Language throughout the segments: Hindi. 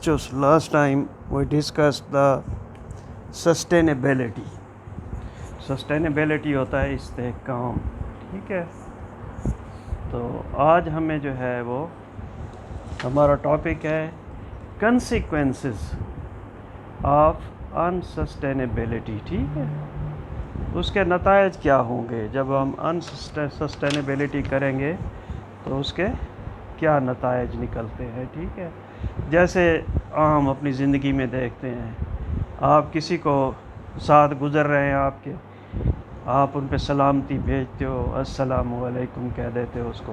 Just last time we discussed the sustainability. Sustainability होता है इस्तेहकाम, ठीक है। तो आज हमें जो है वो हमारा टॉपिक है कंसिक्वेंसेस ऑफ अनसस्टेनेबिलिटी, ठीक है। उसके नतायज क्या होंगे जब हम अनसस्टेनेबिलिटी करेंगे, तो उसके क्या नतायज निकलते हैं, ठीक है। जैसे आम अपनी ज़िंदगी में देखते हैं, आप किसी को साथ गुज़र रहे हैं आपके, आप उन पे सलामती भेजते हो, अस्सलामु अलैकुम कह देते हो उसको,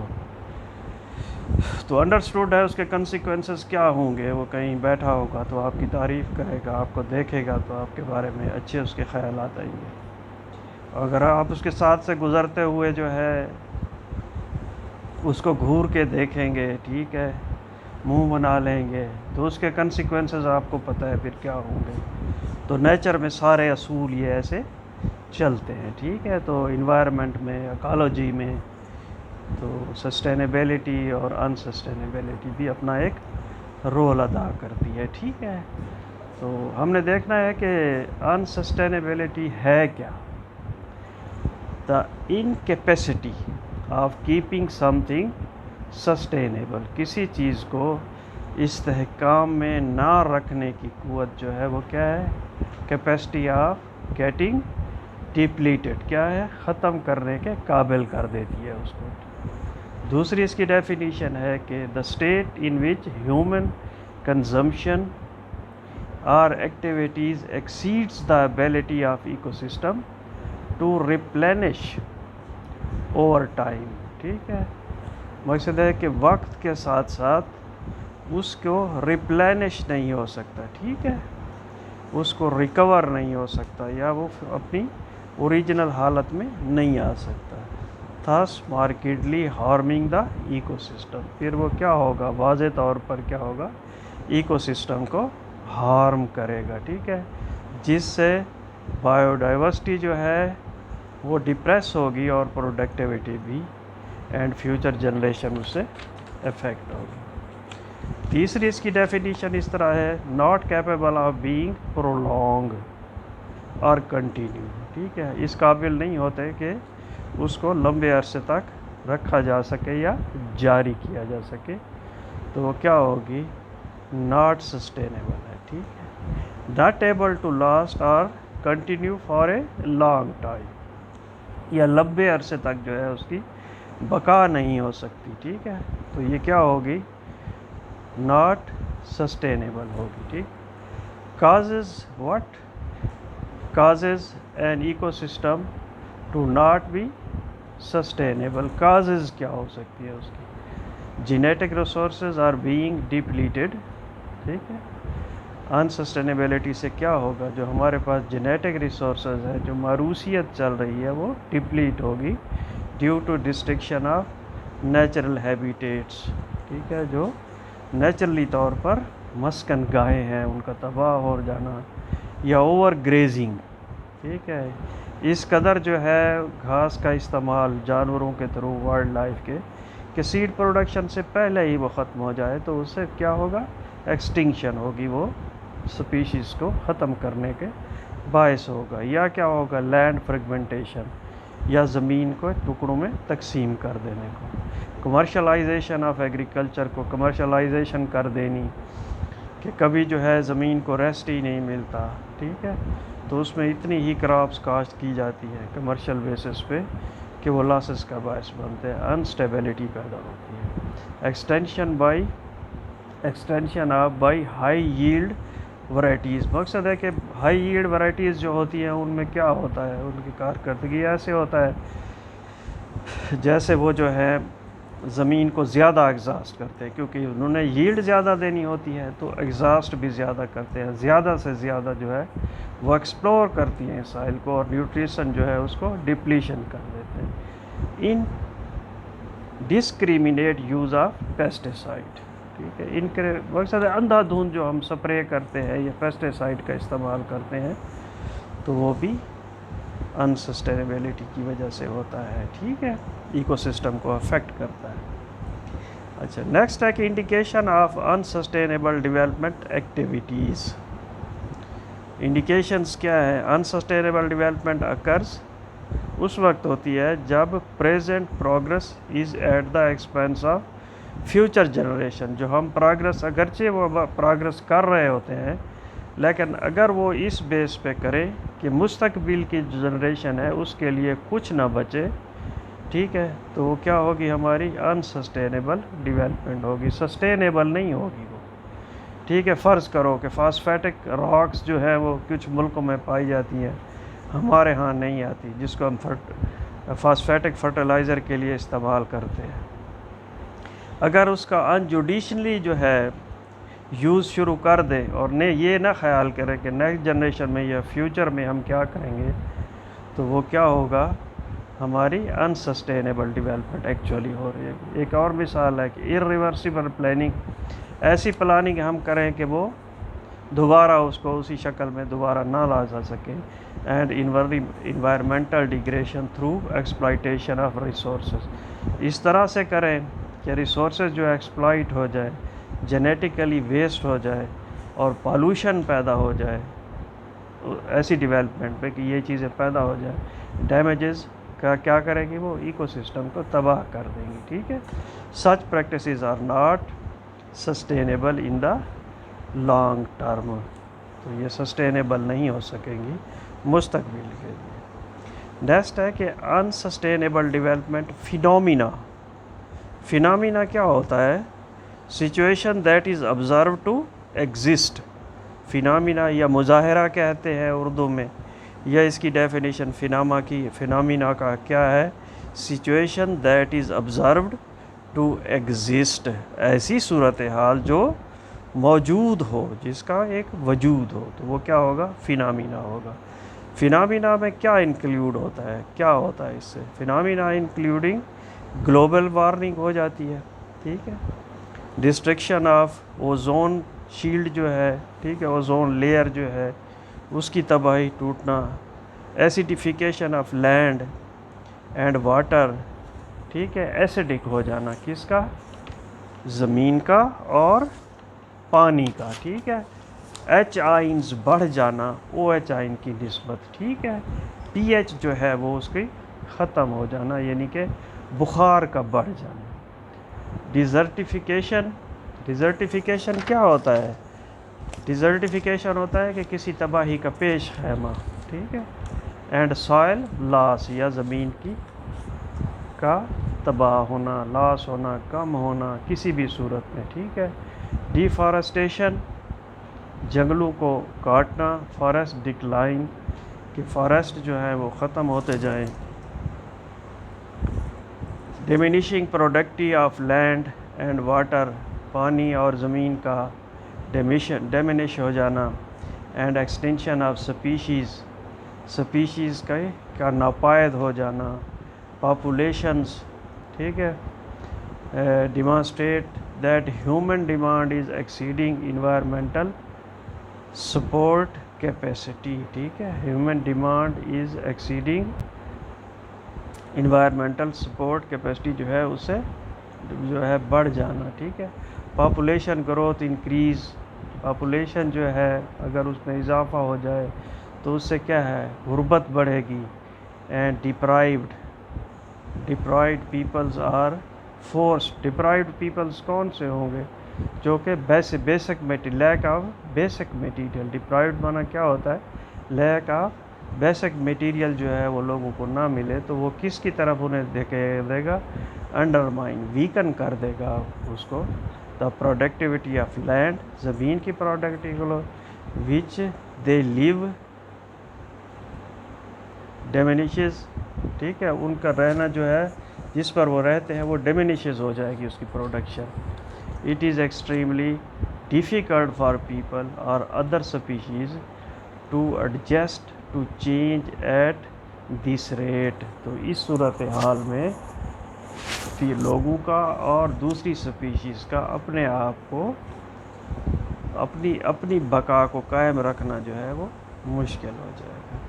तो अंडरस्टूड है उसके कंसिक्वेंसेस क्या होंगे। वो कहीं बैठा होगा तो आपकी तारीफ़ करेगा, आपको देखेगा तो आपके बारे में अच्छे उसके ख़यालात आएंगे। अगर आप उसके साथ से गुज़रते हुए जो है उसको घूर के देखेंगे, ठीक है, मुंह बना लेंगे, तो उसके कंसिक्वेंसेस आपको पता है फिर क्या होंगे। तो नेचर में सारे असूल ये ऐसे चलते हैं, ठीक है। तो इन्वायरमेंट में, इकोलॉजी में, तो सस्टेनेबिलिटी और अनसस्टेनेबिलिटी भी अपना एक रोल अदा करती है, ठीक है। तो हमने देखना है कि अनसस्टेनेबिलिटी है क्या। The incapacity of keeping something sustainable, किसी चीज़ को इस्तेहकाम में ना रखने की क़ुव्वत जो है वो क्या है, कैपेसिटी ऑफ गेटिंग डिप्लीटेड, क्या है, ख़त्म करने के काबिल कर देती है उसको। दूसरी इसकी डेफिनीशन है कि the state in which human consumption और activities exceeds the ability of ecosystem to replenish over time, ठीक है। मकसद है कि वक्त के साथ साथ उसको रिप्लेनिश नहीं हो सकता, ठीक है, उसको रिकवर नहीं हो सकता, या वो अपनी ओरिजिनल हालत में नहीं आ सकता। Thus markedly harming the ecosystem, फिर वो क्या होगा, वाज़े तौर पर क्या होगा, इकोसिस्टम को हार्म करेगा, ठीक है, जिससे बायोडाइवर्सिटी जो है वो डिप्रेस होगी और प्रोडक्टिविटी भी, एंड फ्यूचर जनरेशन उससे इफ़ेक्ट होगी। तीसरी इसकी डेफिनीशन इस तरह है, not capable of being prolong और कंटिन्यू, ठीक है, इस काबिल नहीं होते कि उसको लंबे अरसे तक रखा जा सके या जारी किया जा सके, तो वो क्या होगी, नॉट सस्टेनेबल है, ठीक है। नॉट एबल टू लास्ट और continue for a long time, या लंबे अरसे तक जो है उसकी बका नहीं हो सकती, ठीक है, तो ये क्या होगी, नॉट सस्टेनेबल होगी, ठीक। Causes what, causes an ecosystem to not be sustainable, causes क्या हो सकती है उसकी, genetic resources are being depleted, ठीक है। अनसस्टेनेबिलिटी से क्या होगा, जो हमारे पास जेनेटिक रिसोर्सेज है, जो मारूसियत चल रही है, वो डिप्लीट होगी due to destruction of natural habitats, ठीक है, जो नेचुरली तौर पर मस्कन गाहें हैं उनका तबाह हो जाना, या ओवर ग्रेजिंग, ठीक है, इस कदर जो है घास का इस्तेमाल जानवरों के थ्रू, वाइल्ड लाइफ के सीड प्रोडक्शन से पहले ही वो ख़त्म हो जाए, तो उससे क्या होगा, एक्सटिंक्शन होगी, वो स्पीशीज़ को ख़त्म करने के बायस होगा। या क्या होगा, लैंड फ्रेगमेंटेशन, या ज़मीन को टुकड़ों में तकसीम कर देने को, कमर्शलाइजेशन ऑफ एग्रीकल्चर को कमर्शलाइजेशन कर देनी, कि कभी जो है ज़मीन को रेस्ट ही नहीं मिलता, ठीक है, तो उसमें इतनी ही क्रॉप्स काश्त की जाती है कमर्शियल बेसिस पे कि वो लॉसेस का बायस बनते हैं, अनस्टेबिलिटी पैदा होती है। Extension of by high yield varieties, मकसद है कि हाई यील्ड वैराइटीज़ जो होती हैं उनमें क्या होता है, उनकी कारकर्दगी ऐसे होता है जैसे वो जो है ज़मीन को ज़्यादा एग्जॉस्ट करते हैं, क्योंकि उन्होंने यील्ड ज़्यादा देनी होती है, तो एग्जॉस्ट भी ज़्यादा करते हैं, ज़्यादा से ज़्यादा जो है वो एक्सप्लोर करती हैं साइल को, और न्यूट्रिशन जो है उसको डिप्लीशन कर देते हैं। इन डिस्क्रिमिनेट यूज़ ऑफ पेस्टिसाइड, ठीक है, इनके मकसद है अंधाधुंध जो हम स्प्रे करते हैं या पेस्टिसाइड का इस्तेमाल करते हैं, तो वो भी अनसस्टेनेबिलिटी की वजह से होता है, ठीक है, इकोसिस्टम को अफेक्ट करता है। अच्छा, नेक्स्ट है कि indication of unsustainable development activities. Indications क्या है? अनसस्टेनेबल डेवलपमेंट अकर्स उस वक्त होती है जब present progress is at the expense of future generation. जो हम प्रोग्रेस, अगरचे वो प्रोग्रेस कर रहे होते हैं, लेकिन अगर वो इस बेस पे करें कि मुस्तकबिल की जो जनरेशन है उसके लिए कुछ ना बचे, ठीक है, तो वो क्या होगी? हमारी अनसस्टेनेबल डेवलपमेंट होगी, सस्टेनेबल नहीं होगी वो। ठीक है, फ़र्ज़ करो कि फास्फेटिक रॉक्स जो है वो कुछ मुल्कों में पाई जाती हैं, हमारे यहाँ नहीं आती, जिसको हम फास्फेटिक फर्टिलाइज़र के लिए इस्तेमाल करते हैं। अगर उसका अनजुडिशली जो है यूज़ शुरू कर दे और ने ये ना ख्याल करें कि नेक्स्ट जनरेशन में या फ्यूचर में हम क्या करेंगे, तो वो क्या होगा? हमारी अनसस्टेनेबल डेवलपमेंट एक्चुअली हो रही है। एक और मिसाल है कि इरिवर्सिबल प्लानिंग, ऐसी प्लानिंग हम करें कि वो दोबारा उसको उसी शक्ल में दोबारा ना ला जा सके। And environmental degradation through exploitation of resources, इस तरह से करें कि रिसोर्सेज जो एक्सप्लॉइट हो जाए, जेनेटिकली वेस्ट हो जाए और पॉल्यूशन पैदा हो जाए ऐसी डेवलपमेंट पे कि ये चीज़ें पैदा हो जाए। डैमेजेस का क्या करेंगी? वो इकोसिस्टम को तबाह कर देंगी। ठीक है, such practices are not sustainable in the long term, तो ये सस्टेनेबल नहीं हो सकेंगी मुस्तकबिल के लिए। नेक्स्ट है कि अनसस्टेनेबल डेवलपमेंट फिनोमिना। फिनोमिना क्या होता है? Situation that is observe to exist. Phenomena या मुजाहरा कहते हैं उर्दू में, यह इसकी डेफिनेशन फिनोमिना का क्या है? Situation that is observed to exist, ऐसी सूरत हाल जो मौजूद हो, जिसका एक वजूद हो, तो वो क्या होगा? फिनोमिना होगा। फिनोमिना में क्या इंक्लूड होता है? क्या होता है इससे? फिनोमिना इंक्लूडिंग ग्लोबल वार्मिंग हो जाती है, ठीक है, डिस्ट्रक्शन ऑफ ओजोन शील्ड जो है, ठीक है, ओजोन लेयर जो है उसकी तबाही, टूटना, acidification of land and water, ठीक है, एसिडिक हो जाना, किसका? ज़मीन का और पानी का, ठीक है, एच आइन्स बढ़ जाना ओ एच आइन की निस्बत, ठीक है, पी एच जो है वो उसकी ख़त्म हो जाना, यानी कि बुखार का बढ़ जाना। डिज़र्टिफिकेशन क्या होता है? डिज़र्टिफिकेशन होता है कि किसी तबाही का पेश खैमा, ठीक है, एंड सॉयल लॉस, या ज़मीन की का तबाह होना, लॉस होना, कम होना किसी भी सूरत में, ठीक है। डिफॉरेस्टेशन, जंगलों को काटना, फॉरेस्ट डिक्लाइन, कि फॉरेस्ट जो है वो ख़त्म होते जाएं। Diminishing productivity of land and water, पानी और ज़मीन का डिमिनिश हो जाना। एंड एक्सटेंशन ऑफ स्पीशीज़ का नापायद हो जाना। पॉपुलेशंस, ठीक है, demonstrate that human demand is exceeding environmental support capacity, ठीक है, human demand is exceeding environmental support capacity जो है उससे जो है बढ़ जाना, ठीक है। पॉपुलेशन ग्रोथ इंक्रीज़, पॉपुलेशन जो है अगर उसमें इजाफा हो जाए तो उससे क्या है? गुर्बत बढ़ेगी। And deprived peoples are forced, deprived peoples कौन से होंगे? जो कि basic material, lack of basic material. Deprived माना क्या होता है? लैक ऑफ बेसिक मटेरियल जो है वो लोगों को ना मिले, तो वो किसकी तरफ उन्हें देगा? अंडरमाइन, वीकन कर देगा उसको। द प्रोडक्टिविटी ऑफ लैंड, ज़मीन की productivity which they live diminishes, ठीक है, उनका रहना जो है जिस पर वो रहते हैं वो डिमिनिशेस हो जाएगी उसकी production. It is extremely difficult for people और other species to adjust to change at this rate. तो इस सूरत हाल में फिर लोगों का और दूसरी स्पीशीज़ का अपने आप को, अपनी बका को कायम रखना जो है वो मुश्किल हो जाएगा।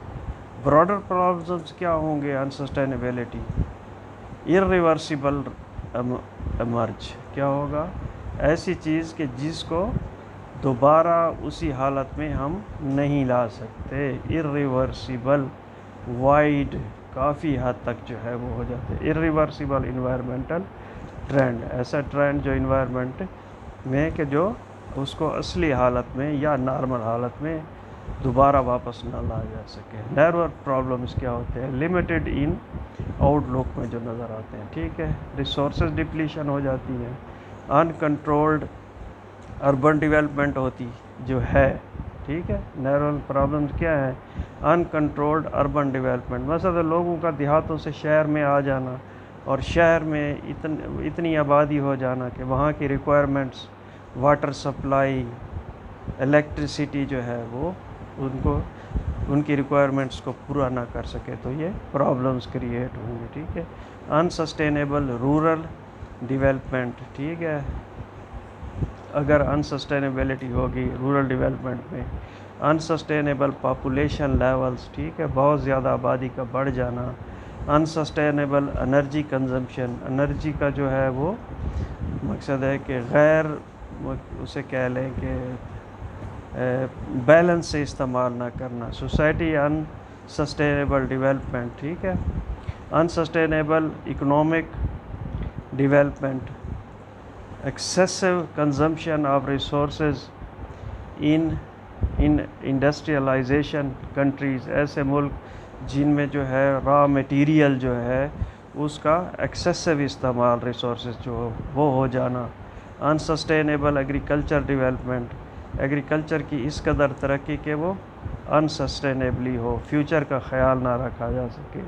ब्रॉडर प्रॉब्लम्स क्या होंगे? अनसस्टेनेबिलिटी, इरिवर्सिबल एमर्ज, क्या होगा, ऐसी चीज़ कि जिसको दोबारा उसी हालत में हम नहीं ला सकते, इरिवर्सिबल, वाइड, काफ़ी हद तक जो है वो हो जाते हैं। इरिवर्सिबल इन्वायरमेंटल ट्रेंड, ऐसा ट्रेंड जो इन्वायरमेंट में कि जो उसको असली हालत में या नॉर्मल हालत में दोबारा वापस ना लाया जा सके। नेटवर्क प्रॉब्लम्स क्या होते हैं, लिमिटेड इन आउटलुक में जो नज़र आते हैं, ठीक है। रिसोर्सेज डिप्लीशन हो जाती है, अनकंट्रोल्ड अर्बन डेवलपमेंट होती जो है, ठीक है। नेटवर्क प्रॉब्लम्स क्या है, अनकंट्रोल्ड अर्बन डेवलपमेंट, मतलब लोगों का देहातों से शहर में आ जाना और शहर में इतनी आबादी हो जाना कि वहाँ की रिक्वायरमेंट्स, वाटर सप्लाई, इलेक्ट्रिसिटी जो है वो उनकी रिक्वायरमेंट्स को पूरा ना कर सके, तो ये प्रॉब्लम्स क्रिएट होंगे, ठीक है। अनसस्टेनेबल रूरल डेवलपमेंट, ठीक है, अगर अनसस्टेनेबिलिटी होगी रूरल डेवलपमेंट में, अनसस्टेनेबल पॉपुलेशन लेवल्स, ठीक है, बहुत ज़्यादा आबादी का बढ़ जाना, अनसस्टेनेबल एनर्जी कंजम्पशन, एनर्जी का जो है वो मकसद है कि गैर, उसे कह लें कि बैलेंस से इस्तेमाल ना करना, सोसाइटी अनसस्टेनेबल डेवलपमेंट, ठीक है, unsustainable economic development, excessive consumption of resources in industrialization countries, ऐसे मुल्क जिनमें जो है रॉ मटेरियल जो है उसका एक्सेसिव इस्तेमाल, रिसोर्सेज जो वो हो जाना, अनसस्टेनेबल एग्रीकल्चर डेवलपमेंट, एग्रीकल्चर की इस कदर तरक्की के वो अनसस्टेनेबली हो, फ्यूचर का ख्याल ना रखा जा सके,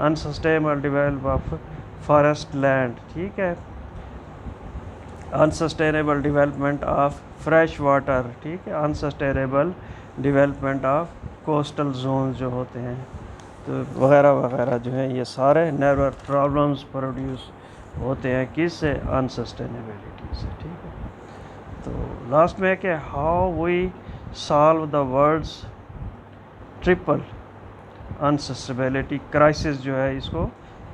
unsustainable develop of forest land, ठीक है, unsustainable development of fresh water, ठीक है, unsustainable development of coastal zone जो होते हैं, तो वगैरह वगैरह जो है, ये सारे नेटवर्क प्रॉब्लम्स प्रोड्यूस होते हैं किससे, अनसस्टेनेबिलिटी से, ठीक है। तो लास्ट में है कि how we solve the world's triple unsustainability crisis जो है, इसको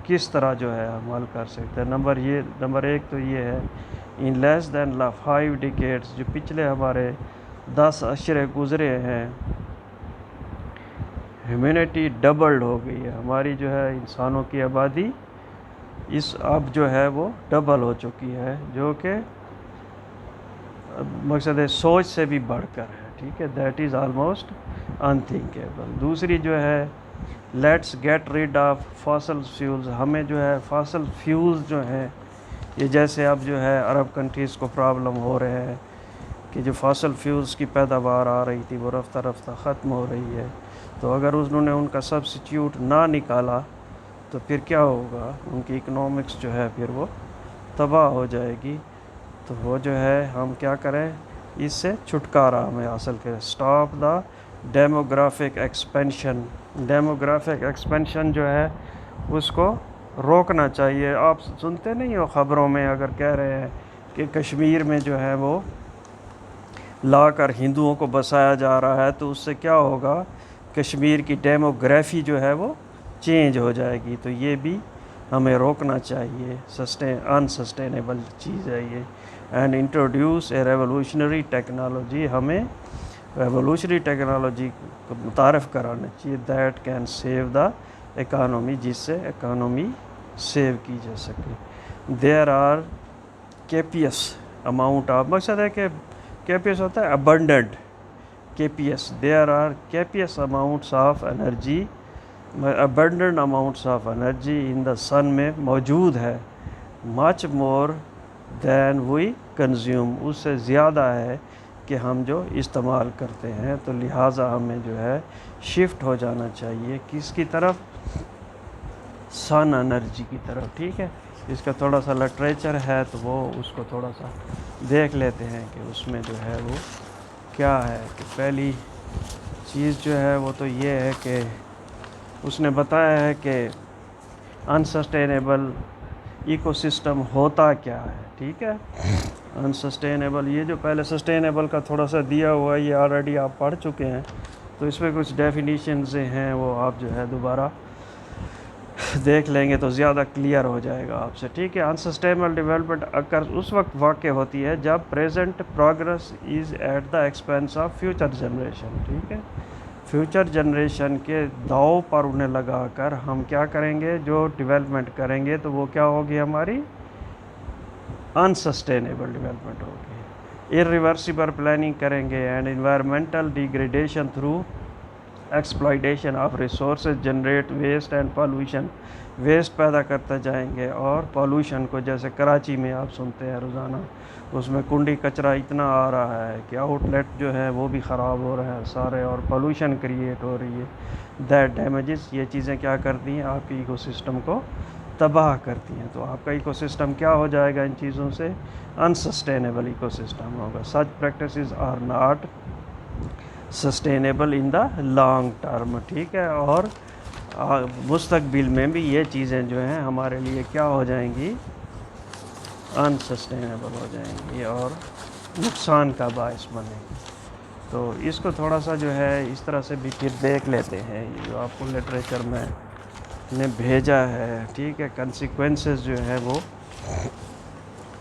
किस तरह जो है हम हल कर सकते हैं। नंबर एक तो ये है, इन लेस दैन 5 डिकेड्स, जो पिछले हमारे 10 अशरे गुज़रे हैं, ह्यूमैनिटी डबल्ड हो गई है, हमारी जो है इंसानों की आबादी इस अब जो है वो डबल हो चुकी है, जो कि मकसद है सोच से भी बढ़कर है, ठीक है, दैट इज़ ऑलमोस्ट अनथिंकेबल। दूसरी जो है, let's get rid of fossil fuels, हमें जो है फॉसल फ्यूल्स जो हैं, ये जैसे अब जो है अरब कंट्रीज़ को प्रॉब्लम हो रहे हैं कि जो फॉसल फ्यूल्स की पैदावार आ रही थी वो रफ्ता रफ्ता ख़त्म हो रही है, तो अगर उन्होंने उनका सब्स्टिट्यूट ना निकाला तो फिर क्या होगा, उनकी इकोनॉमिक्स जो है फिर वो तबाह हो जाएगी। तो वो जो है हम क्या करें, इससे छुटकारा हमें हासिल करें, stop the demographic expansion, demographic expansion जो है उसको रोकना चाहिए। आप सुनते नहीं हो ख़बरों में, अगर कह रहे हैं कि कश्मीर में जो है वो लाकर हिंदुओं को बसाया जा रहा है, तो उससे क्या होगा, कश्मीर की डेमोग्राफी जो है वो चेंज हो जाएगी। तो ये भी हमें रोकना चाहिए, अनसस्टेनेबल चीज़ है ये। And introduce a revolutionary technology, हमें रेवोल्यूशनरी टेक्नोलॉजी को मुतारफ़ कराना चाहिए, that can save the economy, जिससे इकानमी सेव की जा सके। There are copious amount of, मकसद है कि केपियस होता है abundant, copious, there are copious amounts of energy, abundant amounts of energy in the sun में मौजूद है, much more than we consume, उससे ज़्यादा है कि हम जो इस्तेमाल करते हैं। तो लिहाजा हमें जो है शिफ्ट हो जाना चाहिए किसकी तरफ, सन एनर्जी की तरफ, ठीक है। इसका थोड़ा सा लिटरेचर है तो वो उसको थोड़ा सा देख लेते हैं कि उसमें जो है वो क्या है। कि पहली चीज़ जो है वो तो ये है कि उसने बताया है कि अनसस्टेनेबल इकोसिस्टम होता क्या है, ठीक है। अनसस्टेनेबल, ये जो पहले सस्टेनेबल का थोड़ा सा दिया हुआ है ये ऑलरेडी आप पढ़ चुके हैं, तो इसमें कुछ डेफिनेशंस हैं वो आप जो है दोबारा देख लेंगे तो ज़्यादा क्लियर हो जाएगा आपसे, ठीक है। अनसस्टेनेबल डेवलपमेंट अकर उस वक्त वाक़ होती है जब present progress is at the expense of future generation, ठीक है। फ्यूचर जनरेशन के दाव पर उन्हें लगाकर हम क्या करेंगे, जो डेवलपमेंट करेंगे तो वो क्या होगी, हमारी अनसस्टेनेबल डेवलपमेंट होगी। इरिवर्सिबल प्लानिंग करेंगे and environmental degradation through exploitation of resources generate waste and pollution, waste पैदा करते जाएंगे और पॉल्यूशन को, जैसे कराची में आप सुनते हैं रोज़ाना, उसमें कुंडी कचरा इतना आ रहा है कि आउटलेट जो है वो भी ख़राब हो रहे हैं सारे, और पॉल्यूशन क्रिएट हो रही है। दैट डैमेजेस, ये चीज़ें क्या करती हैं, आपकी इकोसिस्टम को तबाह करती हैं। तो आपका इकोसिस्टम क्या हो जाएगा इन चीज़ों से, अनसस्टेनेबल इकोसिस्टम होगा। Such practices are not sustainable in the long term, ठीक है। और मुस्तकबिल में भी ये चीज़ें जो हैं हमारे लिए क्या हो जाएंगी, अनसस्टेनेबल हो जाएंगी और नुकसान का बायस बनेंगी। तो इसको थोड़ा सा जो है इस तरह से भी फिर देख लेते हैं, जो आपको लिटरेचर में ने भेजा है, ठीक है। कंसिक्वेंसेस जो है वो,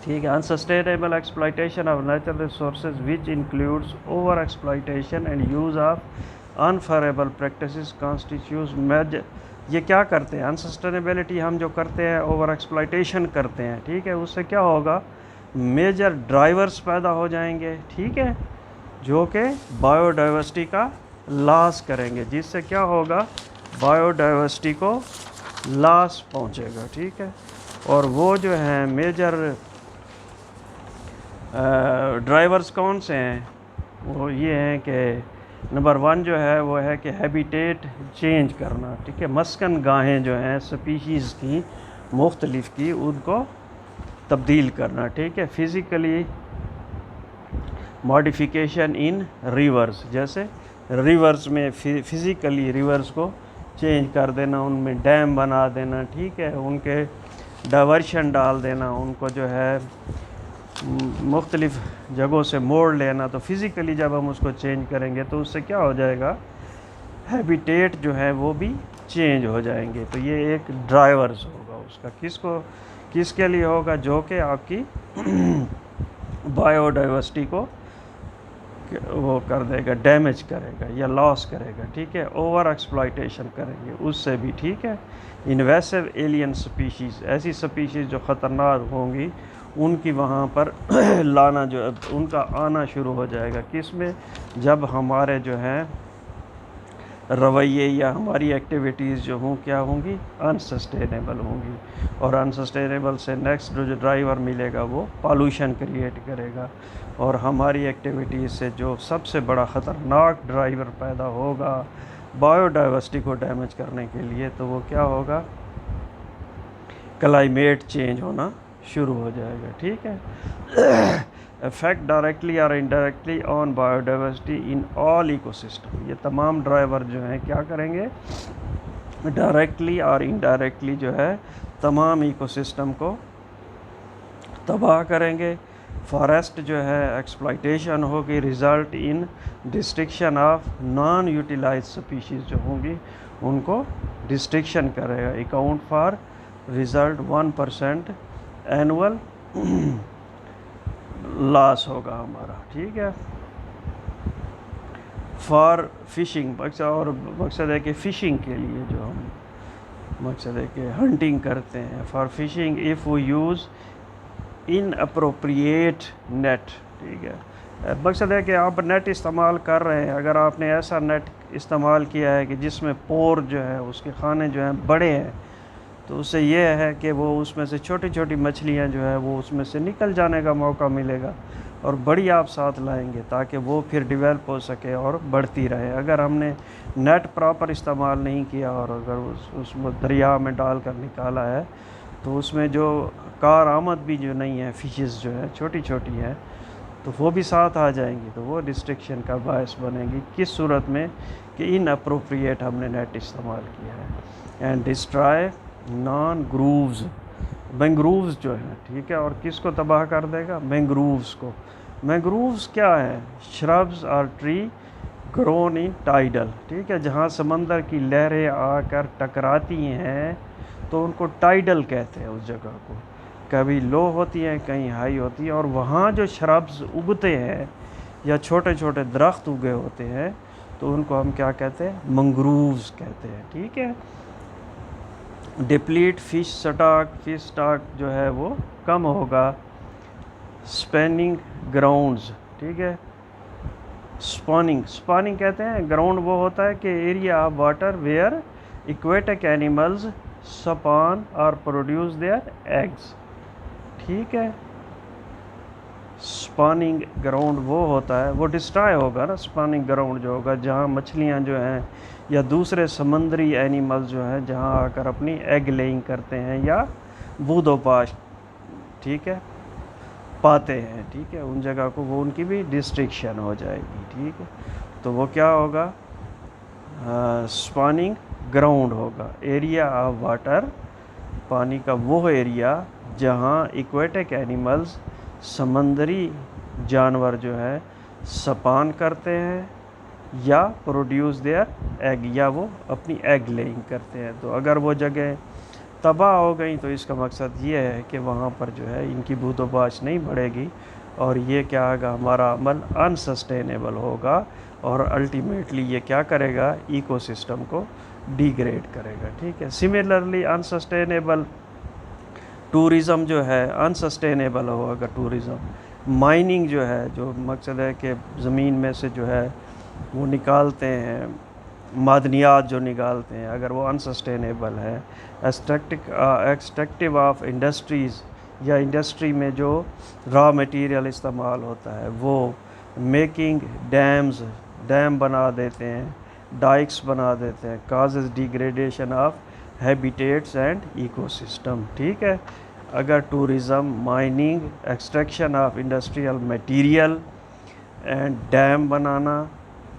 ठीक है। Unsustainable exploitation of natural resources which includes over exploitation and use of unfavourable practices constitutes major, ये क्या करते हैं, अनसस्टेनेबिलिटी हम जो करते हैं, ओवर एक्सप्लॉयटेशन करते हैं, ठीक है। उससे क्या होगा, मेजर ड्राइवर्स पैदा हो जाएंगे, ठीक है, जो कि बायोडाइवर्सिटी का लॉस करेंगे, जिससे क्या होगा, बायोडाइवर्सिटी को लॉस पहुंचेगा, ठीक है। और वो जो है मेजर ड्राइवर्स कौन से हैं, वो ये हैं कि नंबर 1 जो है वो है कि हैबिटेट चेंज करना, ठीक है। मस्कन गाहें जो हैं स्पीशीज़ की मुख्तलिफ की, उनको तब्दील करना, ठीक है। फिज़िकली मॉडिफिकेशन इन रिवर्स, जैसे रिवर्स में फिज़िकली रिवर्स को चेंज कर देना, उनमें डैम बना देना, ठीक है, उनके डाइवर्शन डाल देना, उनको जो है मुख्तलिफ़ जगहों से मोड़ लेना। तो फिज़िकली जब हम उसको चेंज करेंगे तो उससे क्या हो जाएगा, हैबिटेट जो है वो भी चेंज हो जाएंगे। तो ये एक ड्राइवर्स होगा उसका, किसके लिए होगा, जो कि आपकी बायोडाइवर्सिटी को वो कर देगा, डैमेज करेगा या लॉस करेगा, ठीक है। ओवर एक्सप्लॉयटेशन करेंगे उससे भी, ठीक है। इन्वेसिव एलियन स्पीशीज़, ऐसी स्पीशीज़ जो ख़तरनाक होंगी, उनकी वहाँ पर लाना जो उनका आना शुरू हो जाएगा, किस में, जब हमारे जो है रवैये या हमारी एक्टिविटीज़ जो हों क्या होंगी, अनसस्टेनेबल होंगी। और अनसस्टेनेबल से नेक्स्ट जो ड्राइवर मिलेगा वो पॉल्यूशन क्रिएट करेगा। और हमारी एक्टिविटीज़ से जो सबसे बड़ा ख़तरनाक ड्राइवर पैदा होगा बायोडाइवर्सिटी को डैमेज करने के लिए, तो वो क्या होगा, क्लाइमेट चेंज होना शुरू हो जाएगा, ठीक है। इफेक्ट डायरेक्टली और indirectly on biodiversity in all ecosystem, ये तमाम ड्राइवर जो हैं क्या करेंगे, डायरेक्टली और इनडायरेक्टली जो है तमाम इकोसिस्टम को तबाह करेंगे। फॉरेस्ट जो है एक्सप्लॉयटेशन होगी, result in destruction of non utilize species जो होंगी उनको डिस्ट्रिक्शन करेगा। Account for result 1% annual loss होगा हमारा, ठीक है। फॉर फिशिंग मकसद, और मकसद है कि फ़िशिंग के लिए जो हम मकसद है कि हंटिंग करते हैं, फॉर फिशिंग इफ़ वो यूज़ इन अप्रोप्रिएट नेट, ठीक है। मकसद है कि आप नेट इस्तेमाल कर रहे हैं, अगर आपने ऐसा नेट इस्तेमाल किया है कि जिसमें पोर जो है उसके खाने जो हैं बड़े हैं, तो उससे ये है कि वो उसमें से छोटी छोटी मछलियाँ जो है वो उसमें से निकल जाने का मौका मिलेगा, और बड़ी आप साथ लाएंगे ताकि वो फिर डेवलप हो सके और बढ़ती रहे। अगर हमने नेट प्रॉपर इस्तेमाल नहीं किया और अगर उसमें दरिया में डाल कर निकाला है, तो उसमें जो कारआमद भी जो नहीं है, फ़िशेस जो है छोटी छोटी हैं, तो वो भी साथ आ जाएंगी, तो वो डिस्ट्रिक्शन का बायस बनेगी। किस सूरत में कि इन अप्रोप्रिएट हमने नेट इस्तेमाल किया है। And destroy non groves, mangroves जो है, ठीक है। और किसको तबाह कर देगा, मैंग्रूव्स को। मैंग्रूव्स क्या है, श्रब्स और ट्री ग्रोन इन टाइडल, ठीक है, जहाँ समंदर की लहरें आकर टकराती हैं तो उनको टाइडल कहते हैं उस जगह को। कभी लो होती हैं, कहीं हाई होती है, और वहाँ जो शरब्स उगते हैं या छोटे छोटे दरख्त उगे होते हैं तो उनको हम क्या कहते हैं, मंग्रूव्स कहते हैं। ठीक है। डिप्लीट फिश स्टॉक जो है वो कम होगा। स्पैनिंग ग्राउंड्स, ठीक है। स्पॉनिंग कहते हैं, ग्राउंड वो होता है कि area of water where aquatic animals spawn और प्रोड्यूस देयर एग्स। ठीक है। स्पॉनिंग ग्राउंड वो होता है, वो डिस्ट्रॉय होगा ना, स्पॉनिंग ग्राउंड जो होगा जहाँ मछलियाँ जो हैं या दूसरे समुद्री एनिमल्स जो हैं जहाँ आकर अपनी एग लेइंग करते हैं या बूदोपाश, ठीक है, पाते हैं। ठीक है। उन जगह को वो उनकी भी डिस्ट्रिक्शन हो जाएगी। ठीक है। तो वो क्या होगा, स्पॉनिंग ग्राउंड होगा। एरिया ऑफ वाटर, पानी का वो एरिया जहाँ एक्वेटिक एनिमल्स, समंदरी जानवर जो है स्पॉन करते हैं या प्रोड्यूस देयर एग, या वो अपनी एग लेइंग करते हैं। तो अगर वो जगह तबाह हो गई तो इसका मकसद ये है कि वहाँ पर जो है इनकी बूदोबाश नहीं बढ़ेगी और ये क्या होगा, हमारा अमल अनसस्टेनेबल होगा और अल्टीमेटली ये क्या करेगा, इकोसिस्टम को डिग्रेड करेगा। ठीक है। सिमिलरली अनसस्टेनेबल टूरिज़म जो है अनसस्टेनेबल होगा। टूरिज़म, माइनिंग जो है, जो मकसद है कि ज़मीन में से जो है वो निकालते हैं, मादनियात जो निकालते हैं, अगर वो अनसस्टेनेबल है। एक्सट्रैक्टिव ऑफ इंडस्ट्रीज़, या इंडस्ट्री में जो रॉ मटेरियल इस्तेमाल होता है वो, मेकिंग डैम बना देते हैं, डाइक्स बना देते हैं, causes degradation of habitats and ecosystem. ठीक है। अगर tourism, mining, extraction of industrial material and dam बनाना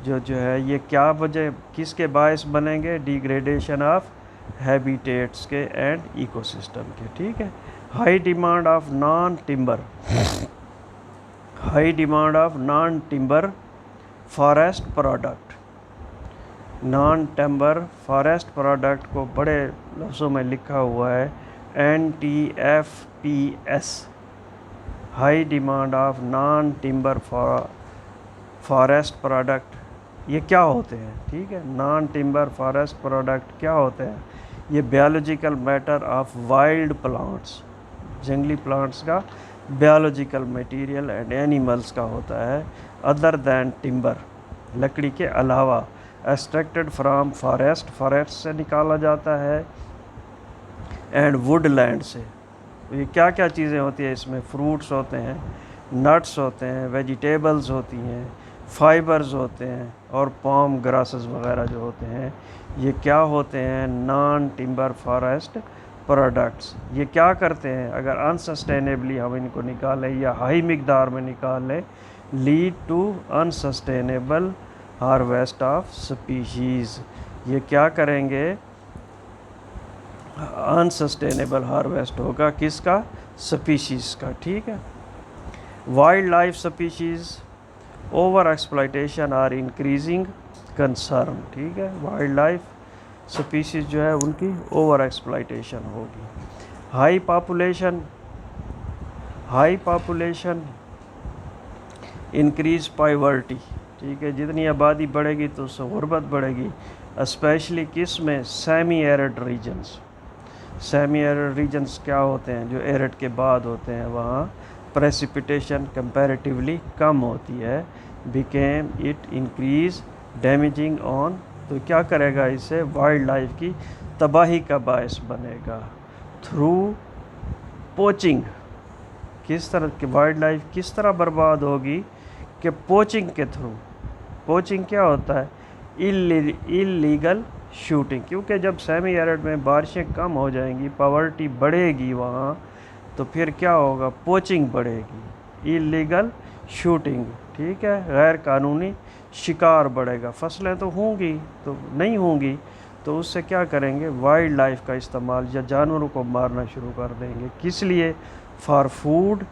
जो है ये क्या वजह, किसके बायस बनेंगे, डिग्रेडेशन ऑफ हैबिटेट्स के एंड इकोसिस्टम के। ठीक है। High demand of non timber forest product. Non timber forest product को बड़े लफ्ज़ों में लिखा हुआ है NTFPS। High demand of non timber forest product, ये क्या होते हैं? ठीक है। नॉन टिम्बर फॉरेस्ट प्रोडक्ट क्या होते हैं? ये biological matter of wild plants, जंगली प्लांट्स का बायोलॉजिकल मटेरियल एंड एनिमल्स का होता है, अदर दैन टिम्बर, लकड़ी के अलावा, एक्सट्रैक्टेड फ्राम फॉरेस्ट से निकाला जाता है, एंड वुडलैंड से। ये क्या क्या चीज़ें होती हैं इसमें? फ्रूट्स होते हैं, नट्स होते हैं, वेजिटेबल्स होती हैं, फाइबर्स होते हैं, और पाम ग्रासेस वगैरह जो होते हैं, ये क्या होते हैं? Non timber forest products. ये क्या करते हैं, अगर अनसस्टेनेबली हम इनको निकालें या हाई मिकदार में निकालें, lead to unsustainable harvest of species. ये क्या करेंगे? अनसस्टेनेबल हार्वेस्ट होगा किसका? स्पीशीज़ का। ठीक है। Wildlife species over exploitation are increasing concern. ठीक है। वाइल्ड लाइफ स्पीशीज़ जो है उनकी ओवर एक्सप्लॉयटेशन होगी। High population increase poverty. ठीक है। जितनी आबादी बढ़ेगी तो उससे गुर्बत बढ़ेगी, स्पेशली किस में? Semi arid regions. Semi arid regions क्या होते हैं? जो एरिड के बाद होते हैं, वहाँ प्रेसिपिटेशन कंपैरेटिवली कम होती है। Became it increase damaging on, तो क्या करेगा? इससे वाइल्ड लाइफ की तबाही का बायस बनेगा। थ्रू पोचिंग, किस तरह की वाइल्ड लाइफ किस तरह बर्बाद होगी? कि पोचिंग के थ्रू। पोचिंग क्या होता है? Illegal shooting. क्योंकि जब सेमी एरिड में बारिशें कम हो जाएंगी, पॉवर्टी बढ़ेगी वहाँ, तो फिर क्या होगा? पोचिंग बढ़ेगी, इल्लीगल शूटिंग। ठीक है। गैर कानूनी शिकार बढ़ेगा। फसलें तो होंगी, तो नहीं होंगी, तो उससे क्या करेंगे? वाइल्ड लाइफ का इस्तेमाल या जानवरों को मारना शुरू कर देंगे। किस लिए? For food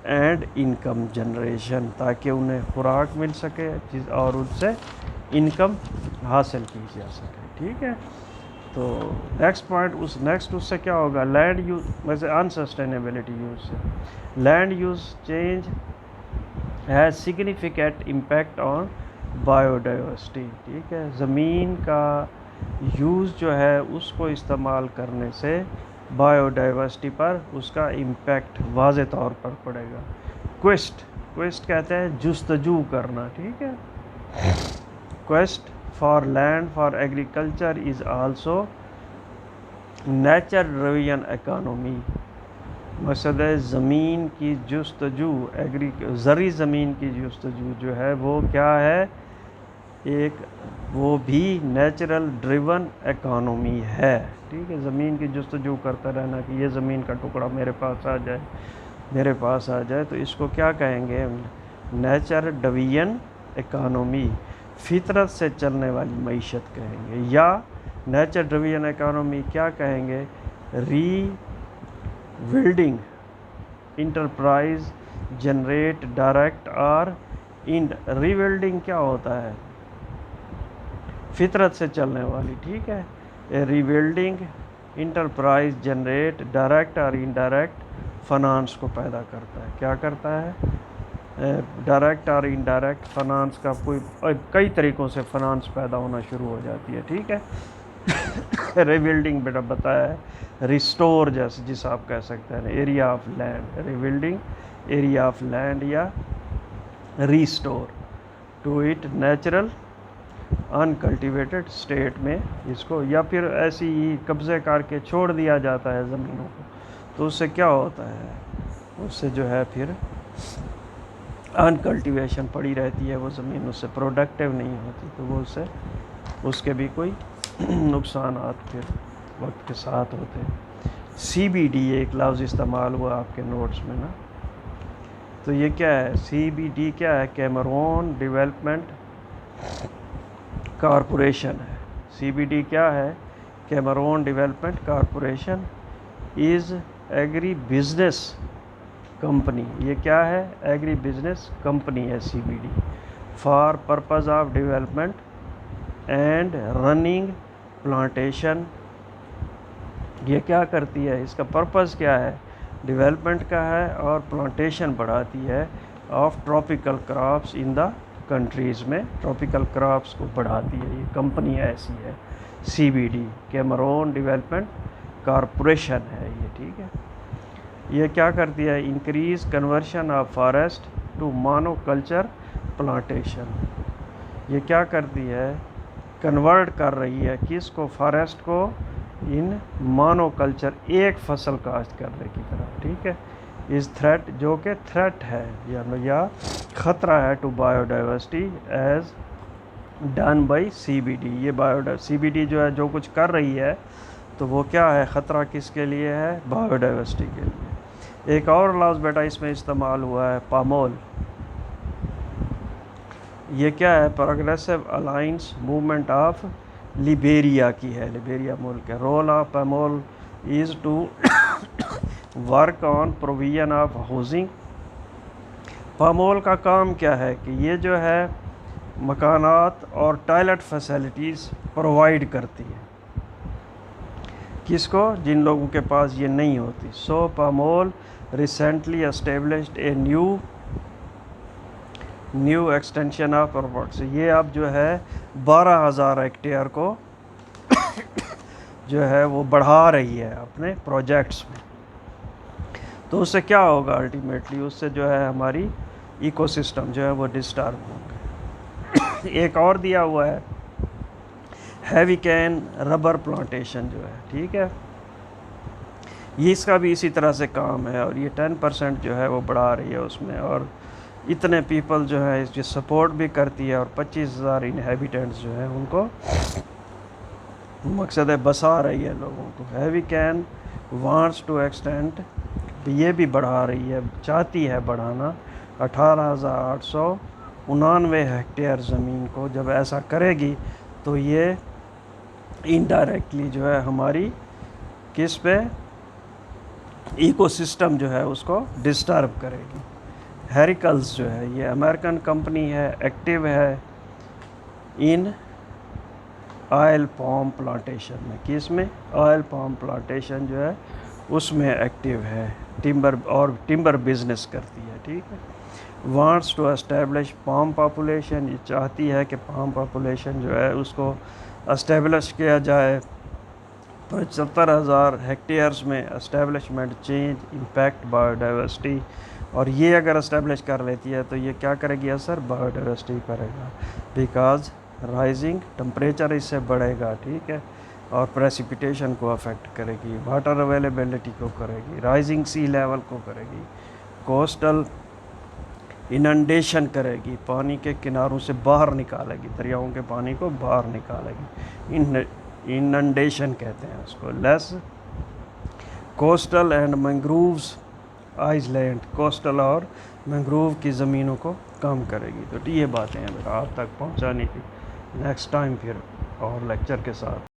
and income generation, ताकि उन्हें खुराक मिल सके और उनसे इनकम हासिल की जा सके। ठीक है। तो नेक्स्ट पॉइंट उससे क्या होगा, लैंड यूज वैसे अनसस्टेनेबिलिटी यूज से land use change has significant impact on biodiversity. ठीक है, ज़मीन का यूज़ जो है उसको इस्तेमाल करने से बायोडाइवर्सिटी पर उसका इम्पैक्ट वाज़े तौर पर पड़ेगा। क्वेस्ट कहते हैं जुस्तजू करना। ठीक है, quest for land for agriculture is also nature driven economy. मकसद है ज़मीन की जुस्तजू, ज़री ज़मीन की जुस्तजू जो है वो क्या है, एक वो भी नेचुरल ड्रिवन इकोनॉमी है। ठीक है, ज़मीन की जुस्तजू करता रहना कि ये ज़मीन का टुकड़ा मेरे पास आ जाए, तो इसको क्या कहेंगे, नेचर ड्रिवन इकोनॉमी, फितरत से चलने वाली मईशत कहेंगे, या नेचर ड्रिवन इकोनॉमी क्या कहेंगे, रीबिल्डिंग इंटरप्राइज जनरेट डायरेक्ट और रीबिल्डिंग क्या होता है, फितरत से चलने वाली। ठीक है, रीबिल्डिंग इंटरप्राइज जनरेट डायरेक्ट और इनडायरेक्ट फाइनेंस को पैदा करता है। क्या करता है, डायरेक्ट और इनडायरेक्ट फाइनेंस का कई तरीक़ों से फाइनेंस पैदा होना शुरू हो जाती है। ठीक है, रीबिल्डिंग बेटा बताया है, रिस्टोर जैसे जिस आप कह सकते हैं area of land, rebuilding area of land या restore to it natural uncultivated state में इसको, या फिर ऐसी ही कब्ज़े करके छोड़ दिया जाता है ज़मीनों को, तो उससे क्या होता है, उससे जो है फिर अनकल्टिवेशन पड़ी रहती है, वो ज़मीन उससे प्रोडक्टिव नहीं होती, तो वो उसके भी कोई नुकसान फिर वक्त के साथ होते हैं। CBD एक लफ्ज़ इस्तेमाल हुआ आपके नोट्स में ना, तो ये क्या है, CBD क्या है, कैमरून डेवलपमेंट कॉरपोरेशन है। CBD क्या है, Cameroon development corporation is agri business company. ये क्या है, एग्री बिजनेस कंपनी है CBD, for purpose of development and running plantation. ये क्या करती है, इसका पर्पज़ क्या है, डेवलपमेंट का है और प्लांटेशन बढ़ाती है of tropical crops in the countries में, ट्रॉपिकल क्रॉप्स को बढ़ाती है। ये कंपनी ऐसी है CBD, कैमरून डेवलपमेंट कॉरपोरेशन है ये। ठीक है, ये क्या करती है, increase conversion of forest to monoculture plantation. ये क्या करती है, कन्वर्ट कर रही है किसको, फॉरेस्ट को इन मोनोकल्चर, एक फसल काश्त करने की तरफ। ठीक है, इस थ्रेट जो कि थ्रेट है या ख़तरा है to biodiversity as done by CBD। ये CBD जो है जो कुछ कर रही है, तो वो क्या है, ख़तरा किसके लिए है, बायोडाइवर्सिटी के लिए। एक और लफ्ज़ बेटा इसमें इस्तेमाल हुआ है, पामोल। ये क्या है, progressive alliance movement of Liberia की है, लिबेरिया मुल्क है। Role of PAMOL is to work on provision of housing. PAMOL का काम क्या है कि ये जो है मकानात और टॉयलेट फैसिलिटीज़ प्रोवाइड करती है, किसको, जिन लोगों के पास ये नहीं होती। So PAMOL recently established a new extension of projects. ये अब जो है 12,000 हेक्टेयर को जो है वो बढ़ा रही है अपने प्रोजेक्ट्स में। तो उससे क्या होगा, अल्टीमेटली उससे जो है हमारी इकोसिस्टम जो है वो डिस्टर्ब होंगे। एक और दिया हुआ है, हैवी कैन रबर प्लांटेशन जो है। ठीक है, ये इसका भी इसी तरह से काम है, और ये 10% जो है वो बढ़ा रही है उसमें, और इतने पीपल जो है इसकी सपोर्ट भी करती है, और 25,000 इनहेबिटेंट्स जो है उनको मकसद है बसा रही है लोगों को। Hevecam wants to extend, ये भी बढ़ा रही है, चाहती है बढ़ाना 18,899 हेक्टेयर ज़मीन को। जब ऐसा करेगी तो ये इनडायरेक्टली जो है हमारी किस पे, इकोसिस्टम जो है उसको डिस्टर्ब करेगी। हेरिकल्स जो है ये अमेरिकन कंपनी है, एक्टिव है इन ऑयल पाम प्लांटेशन में, किस में? ऑयल पाम प्लांटेशन जो है उसमें एक्टिव है, टिम्बर बिजनेस करती है, ठीक है। Wants to establish palm population, ये चाहती है कि पाम पॉपुलेशन जो है उसको एस्टेब्लिश किया जाए। 75,000 हेक्टेयर्स में एस्टेब्लिशमेंट चेंज इम्पैक्ट बायोडाइवर्सिटी, और ये अगर एस्टेब्लिश कर लेती है तो ये क्या करेगी? असर बायोडाइवर्सिटी करेगा, बिकॉज राइजिंग टेम्परेचर इससे बढ़ेगा, ठीक है, और प्रेसिपिटेशन को अफेक्ट करेगी, वाटर अवेलेबिलिटी को करेगी, राइजिंग सी लेवल को करेगी, कोस्टल इनंडेशन करेगी, पानी के किनारों से बाहर निकालेगी, दरियाओं के पानी को बाहर निकालेगी, इनंडेशन कहते हैं उसको। Less coastal and mangroves island, coastal और मैंग्रोव की ज़मीनों को कम करेगी। तो ये बातें हैं मेरा आप तक पहुंचाने की, नेक्स्ट टाइम फिर और लेक्चर के साथ